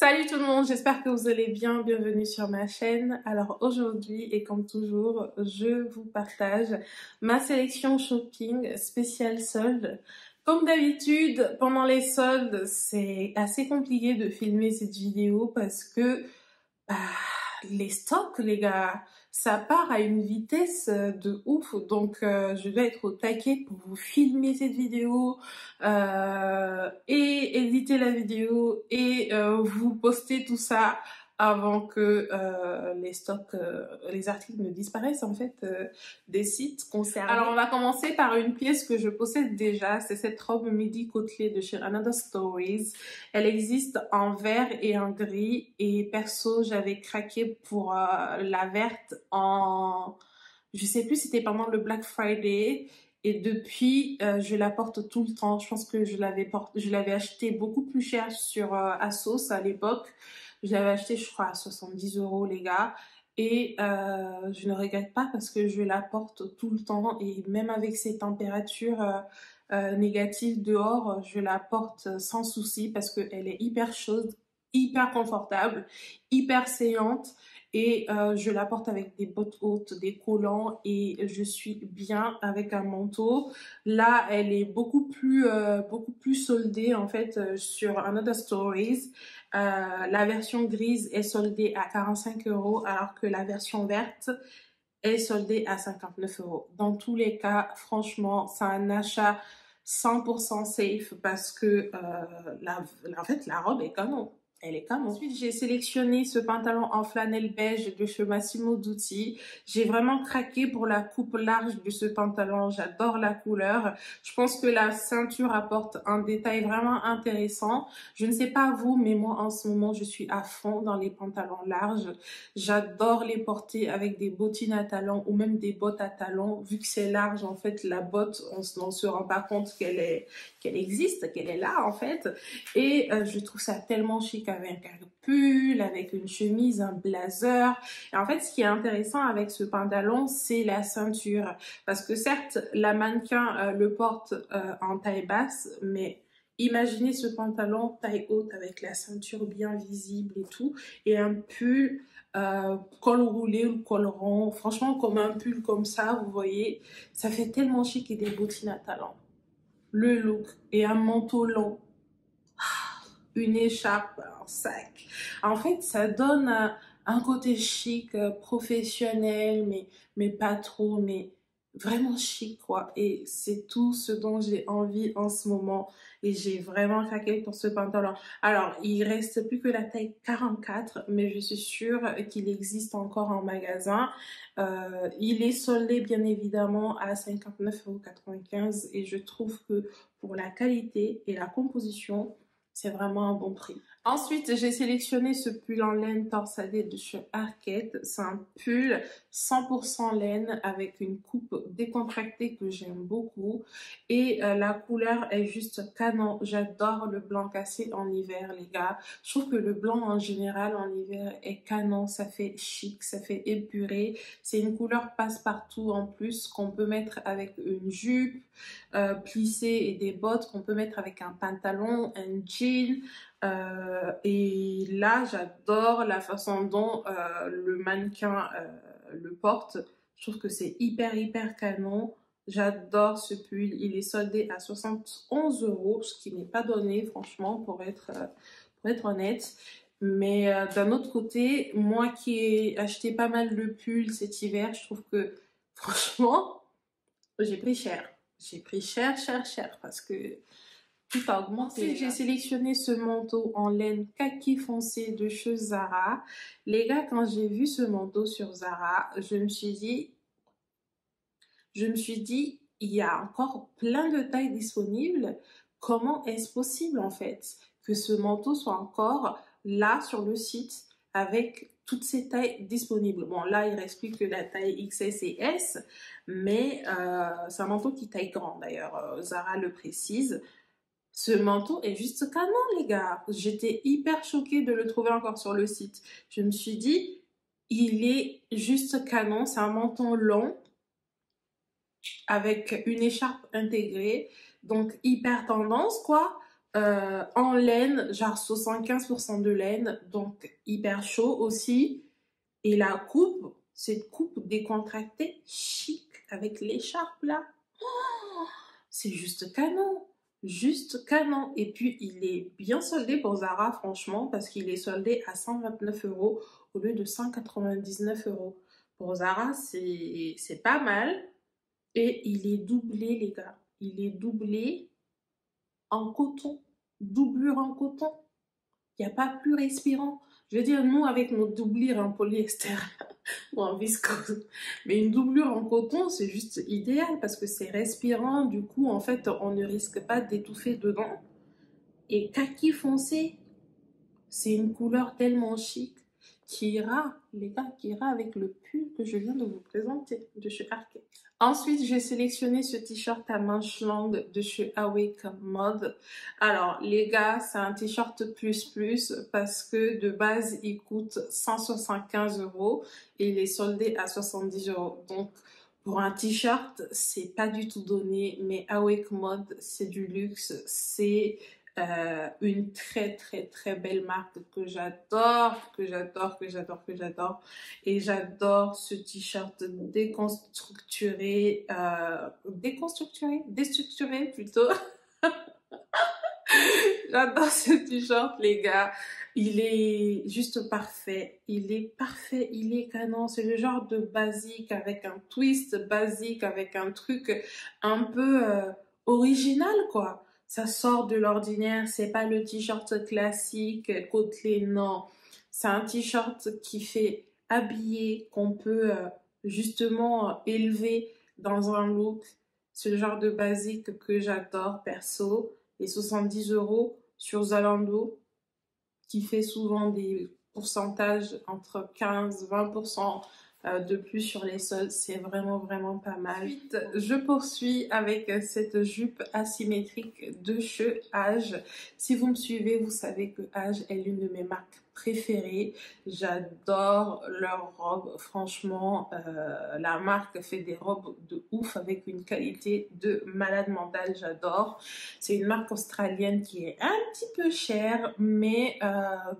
Salut tout le monde, j'espère que vous allez bien, bienvenue sur ma chaîne. Alors aujourd'hui et comme toujours, je vous partage ma sélection shopping spéciale solde. Comme d'habitude, pendant les soldes, c'est assez compliqué de filmer cette vidéo parce que bah, les stocks, les gars, ça part à une vitesse de ouf. Donc, je vais être au taquet pour vous filmer cette vidéo et éditer la vidéo et vous poster tout ça avant que les stocks, les articles ne disparaissent en fait des sites concernés. Alors, on va commencer par une pièce que je possède déjà. C'est cette robe midi côtelée de chez Another Stories. Elle existe en vert et en gris et perso j'avais craqué pour la verte en... Je sais plus si c'était pendant le Black Friday et depuis je la porte tout le temps. Je pense que je l'avais acheté beaucoup plus cher sur ASOS à l'époque. Je l'avais acheté je crois à 70 € les gars. Et je ne regrette pas parce que je la porte tout le temps et même avec ces températures négatives dehors, je la porte sans souci parce qu'elle est hyper chaude, hyper confortable, hyper saillante et je la porte avec des bottes hautes, des collants et je suis bien avec un manteau. Là, elle est beaucoup plus soldée en fait sur Another Stories. La version grise est soldée à 45 € alors que la version verte est soldée à 59 €. Dans tous les cas, franchement, c'est un achat 100% safe parce que en fait, la robe est canon. Elle est canon. Ensuite, j'ai sélectionné ce pantalon en flanelle beige de chez Massimo Dutti. J'ai vraiment craqué pour la coupe large de ce pantalon. J'adore la couleur. Je pense que la ceinture apporte un détail vraiment intéressant. Je ne sais pas vous, mais moi, en ce moment, je suis à fond dans les pantalons larges. J'adore les porter avec des bottines à talons ou même des bottes à talons. Vu que c'est large, en fait, la botte, on ne se rend pas compte qu'elle existe, qu'elle est là, en fait. Et je trouve ça tellement chic avec un pull, avec une chemise, un blazer. Et en fait, ce qui est intéressant avec ce pantalon, c'est la ceinture. Parce que certes, la mannequin le porte en taille basse, mais imaginez ce pantalon taille haute avec la ceinture bien visible et tout. Et un pull col roulé ou col rond. Franchement, comme un pull comme ça, vous voyez, ça fait tellement chic et des bottines à talons. Le look et un manteau long. Une écharpe, un sac. En fait, ça donne un côté chic, professionnel, mais pas trop, mais vraiment chic, quoi. Et c'est tout ce dont j'ai envie en ce moment. Et j'ai vraiment craqué pour ce pantalon. Alors, il reste plus que la taille 44, mais je suis sûre qu'il existe encore en magasin. Il est soldé, bien évidemment, à 59,95 € et je trouve que pour la qualité et la composition, c'est vraiment un bon prix. Ensuite, j'ai sélectionné ce pull en laine torsadé de chez Arket. C'est un pull 100% laine avec une coupe décontractée que j'aime beaucoup. Et la couleur est juste canon. J'adore le blanc cassé en hiver, les gars. Je trouve que le blanc en général en hiver est canon. Ça fait chic, ça fait épuré. C'est une couleur passe-partout en plus qu'on peut mettre avec une jupe plissée et des bottes qu'on peut mettre avec un pantalon, un jean. Et là, j'adore la façon dont le mannequin le porte. Je trouve que c'est hyper canon. J'adore ce pull. Il est soldé à 71 €, ce qui n'est pas donné, franchement, pour être honnête. Mais d'un autre côté, moi qui ai acheté pas mal de pulls cet hiver, je trouve que, franchement, j'ai pris cher. J'ai pris cher parce que tout a augmenté. Ensuite, j'ai sélectionné ce manteau en laine kaki foncé de chez Zara. Les gars, quand j'ai vu ce manteau sur Zara, je me suis dit, il y a encore plein de tailles disponibles. Comment est-ce possible en fait que ce manteau soit encore là sur le site avec toutes ces tailles disponibles? Bon, là, il reste plus que la taille XS et S, mais c'est un manteau qui taille grand d'ailleurs. Zara le précise. Ce manteau est juste canon, les gars. J'étais hyper choquée de le trouver encore sur le site. Je me suis dit, il est juste canon. C'est un manteau long avec une écharpe intégrée. Donc, hyper tendance, quoi. en laine, genre 75% de laine, donc hyper chaud aussi. Et la coupe, cette coupe décontractée, chic, avec l'écharpe là. Oh, c'est juste canon. Juste canon. Et puis, il est bien soldé pour Zara, franchement, parce qu'il est soldé à 129 € au lieu de 199 €. Pour Zara, c'est pas mal. Et il est doublé, les gars. Il est doublé en coton. Doublure en coton. Il n'y a pas plus respirant. Je veux dire, nous, avec nos doublures en polyester ou en viscose, mais une doublure en coton, c'est juste idéal parce que c'est respirant. Du coup, en fait, on ne risque pas d'étouffer dedans. Et kaki foncé, c'est une couleur tellement chic qui ira, les gars, qui ira avec le pull que je viens de vous présenter de chez Arket. Ensuite, j'ai sélectionné ce t-shirt à manches longues de chez Awake Mode. Alors, les gars, c'est un t-shirt plus parce que de base, il coûte 175 € et il est soldé à 70 €. Donc, pour un t-shirt, c'est pas du tout donné, mais Awake Mode, c'est du luxe, c'est une très belle marque que j'adore et j'adore ce t-shirt déstructuré plutôt. J'adore ce t-shirt, les gars. Il est juste parfait. Il est parfait. Il est canon. C'est le genre de basique avec un twist basique, avec un truc un peu original, quoi. Ça sort de l'ordinaire. C'est pas le t-shirt classique, côtelé, non. C'est un t-shirt qui fait habiller, qu'on peut justement élever dans un look. C'est le genre de basique que j'adore, perso. Et 70 € sur Zalando, qui fait souvent des pourcentages entre 15-20% de plus sur les soldes, c'est vraiment pas mal. Ensuite, je poursuis avec cette jupe asymétrique de chez Age. Si vous me suivez, vous savez que Age est l'une de mes marques préférées. J'adore leurs robes, franchement, la marque fait des robes de ouf avec une qualité de malade mental, j'adore. C'est une marque australienne qui est un petit peu chère, mais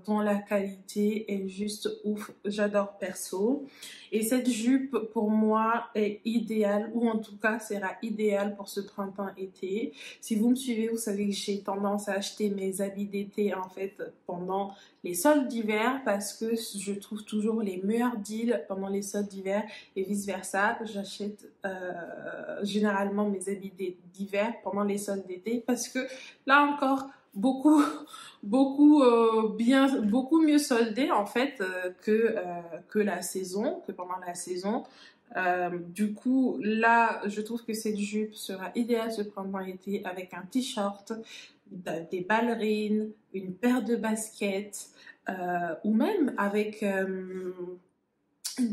dont la qualité est juste ouf, j'adore perso. Et cette jupe, pour moi, est idéale, ou en tout cas sera idéale pour ce printemps-été. Si vous me suivez, vous savez que j'ai tendance à acheter mes habits d'été, en fait, pendant les soldes d'hiver, parce que je trouve toujours les meilleurs deals pendant les soldes d'hiver, et vice versa. J'achète généralement mes habits d'hiver pendant les soldes d'été, parce que là encore, beaucoup mieux soldé en fait que la saison, que pendant la saison. Du coup, là, je trouve que cette jupe sera idéale ce printemps-été avec un t-shirt, des ballerines, une paire de baskets, ou même avec une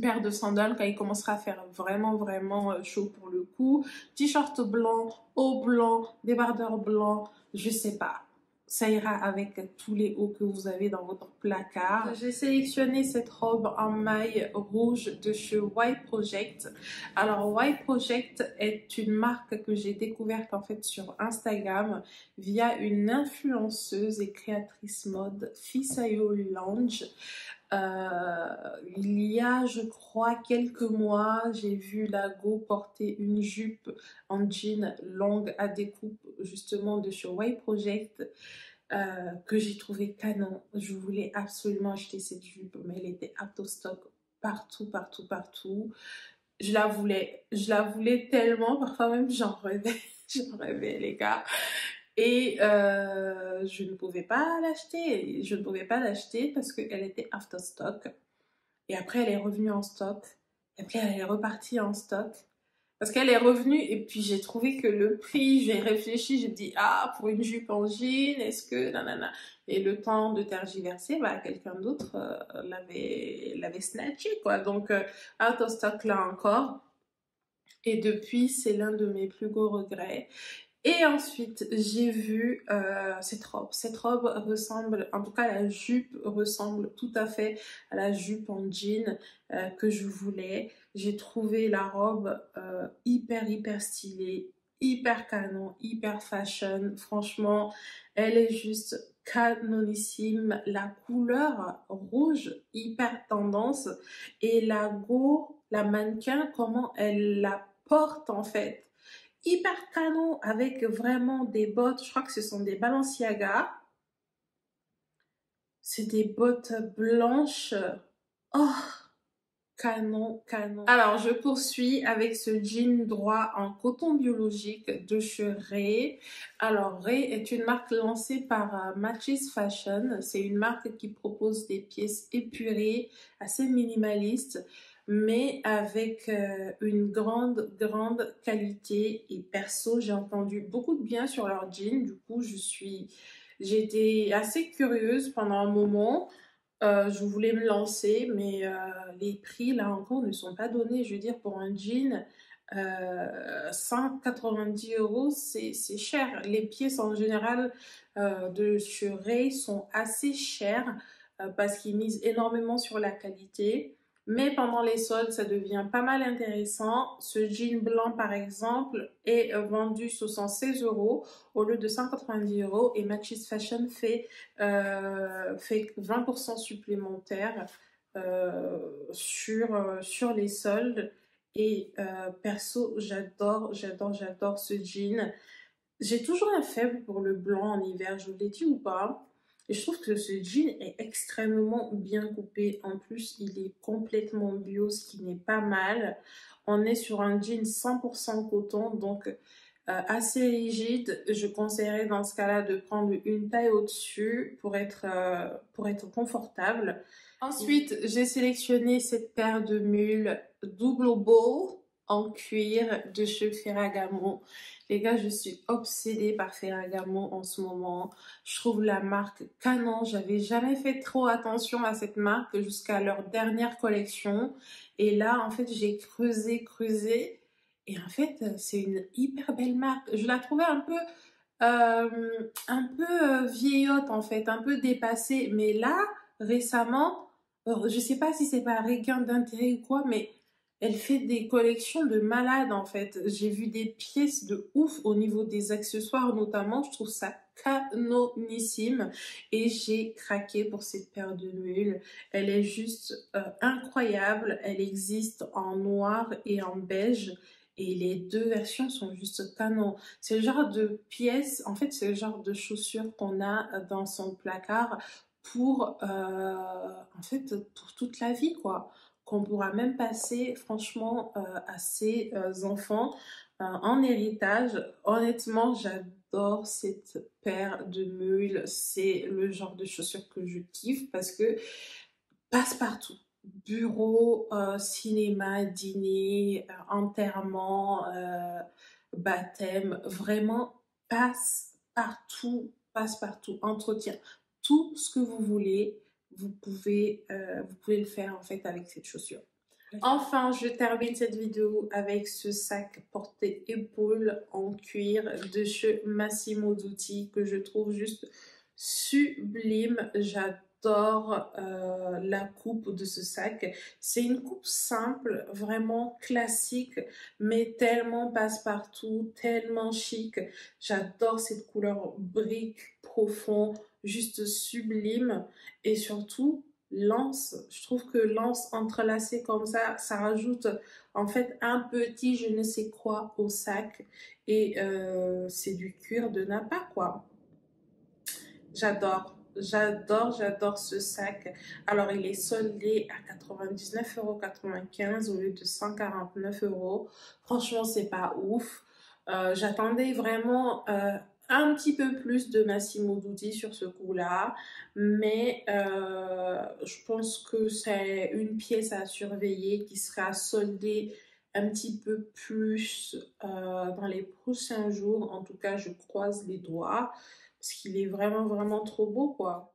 paire de sandales quand il commencera à faire vraiment chaud pour le coup. T-shirt blanc, haut blanc, débardeur blanc, je sais pas. Ça ira avec tous les hauts que vous avez dans votre placard. J'ai sélectionné cette robe en maille rouge de chez Y Project. Alors Y Project est une marque que j'ai découverte en fait sur Instagram via une influenceuse et créatrice mode, Fisayo Lounge. Il y a, je crois, quelques mois, j'ai vu Lago porter une jupe en jean longue à découpe, justement de chez Y Project, que j'ai trouvé canon. Je voulais absolument acheter cette jupe, mais elle était out of stock partout. Je la voulais tellement, parfois même j'en rêvais, les gars. Et je ne pouvais pas l'acheter parce qu'elle était out of stock. Et après, elle est revenue en stock. Et puis, elle est repartie en stock. Parce qu'elle est revenue et puis j'ai trouvé que le prix, j'ai réfléchi, j'ai dit, ah, pour une jupe en jean, est-ce que, nanana. Et le temps de tergiverser, bah, quelqu'un d'autre l'avait snatché, quoi. Donc, out of stock là encore. Et depuis, c'est l'un de mes plus gros regrets. Et ensuite, j'ai vu cette robe. Cette robe ressemble, en tout cas la jupe ressemble tout à fait à la jupe en jean que je voulais. J'ai trouvé la robe hyper stylée, hyper canon, hyper fashion. Franchement, elle est juste canonissime. La couleur rouge, hyper tendance. Et la go, la mannequin, comment elle la porte en fait. Hyper canon avec vraiment des bottes. Je crois que ce sont des Balenciaga. C'est des bottes blanches. Oh, canon, canon. Alors, je poursuis avec ce jean droit en coton biologique de chez Ray. Alors, Ray est une marque lancée par Matches Fashion. C'est une marque qui propose des pièces épurées, assez minimalistes, mais avec une grande qualité. Et perso, j'ai entendu beaucoup de bien sur leurs jeans. Du coup, j'ai été assez curieuse pendant un moment. Je voulais me lancer, mais les prix, là encore, ne sont pas donnés. Je veux dire, pour un jean, 190 €, c'est cher. Les pièces, en général, de chez Ray sont assez chères parce qu'ils misent énormément sur la qualité. Mais pendant les soldes, ça devient pas mal intéressant. Ce jean blanc, par exemple, est vendu 76 € au lieu de 190 € et Matches Fashion fait 20% supplémentaire sur les soldes. Et perso, j'adore ce jean. J'ai toujours un faible pour le blanc en hiver, je vous l'ai dit ou pas? Et je trouve que ce jean est extrêmement bien coupé. En plus, il est complètement bio, ce qui n'est pas mal. On est sur un jean 100% coton, donc assez rigide. Je conseillerais dans ce cas-là de prendre une taille au-dessus pour être confortable. Ensuite, j'ai sélectionné cette paire de mules double bow en cuir de chez Ferragamo. Les gars, je suis obsédée par Ferragamo en ce moment. Je trouve la marque canon. J'avais jamais fait trop attention à cette marque jusqu'à leur dernière collection. Et là, en fait, j'ai creusé. Et en fait, c'est une hyper belle marque. Je la trouvais un peu vieillotte en fait, un peu dépassée. Mais là, récemment, je sais pas si c'est par regain d'intérêt ou quoi, mais elle fait des collections de malades en fait. J'ai vu des pièces de ouf au niveau des accessoires notamment. Je trouve ça canonissime et j'ai craqué pour cette paire de mules. Elle est juste incroyable. Elle existe en noir et en beige. Et les deux versions sont juste canon. C'est le genre de pièce, en fait, c'est le genre de chaussures qu'on a dans son placard en fait, pour toute la vie, quoi. Qu'on pourra même passer, franchement, à ses enfants en héritage. Honnêtement, j'adore cette paire de mules. C'est le genre de chaussures que je kiffe parce que passe-partout. Bureau, cinéma, dîner, enterrement, baptême, vraiment passe-partout, entretien. Tout ce que vous voulez, vous pouvez le faire en fait avec cette chaussure. Enfin, je termine cette vidéo avec ce sac porté-épaule en cuir de chez Massimo Dutti que je trouve juste sublime. J'adore la coupe de ce sac. C'est une coupe simple, vraiment classique, mais tellement passe-partout, tellement chic. J'adore cette couleur brique profond, juste sublime et surtout l'anse. Je trouve que l'anse entrelacée comme ça rajoute en fait un petit je ne sais quoi au sac et c'est du cuir de Napa quoi. J'adore ce sac. Alors il est soldé à 99,95 € au lieu de 149 €. Franchement c'est pas ouf. J'attendais vraiment un petit peu plus de Massimo Dutti sur ce coup-là, mais je pense que c'est une pièce à surveiller qui sera soldée un petit peu plus dans les prochains jours. En tout cas, je croise les doigts parce qu'il est vraiment trop beau, quoi.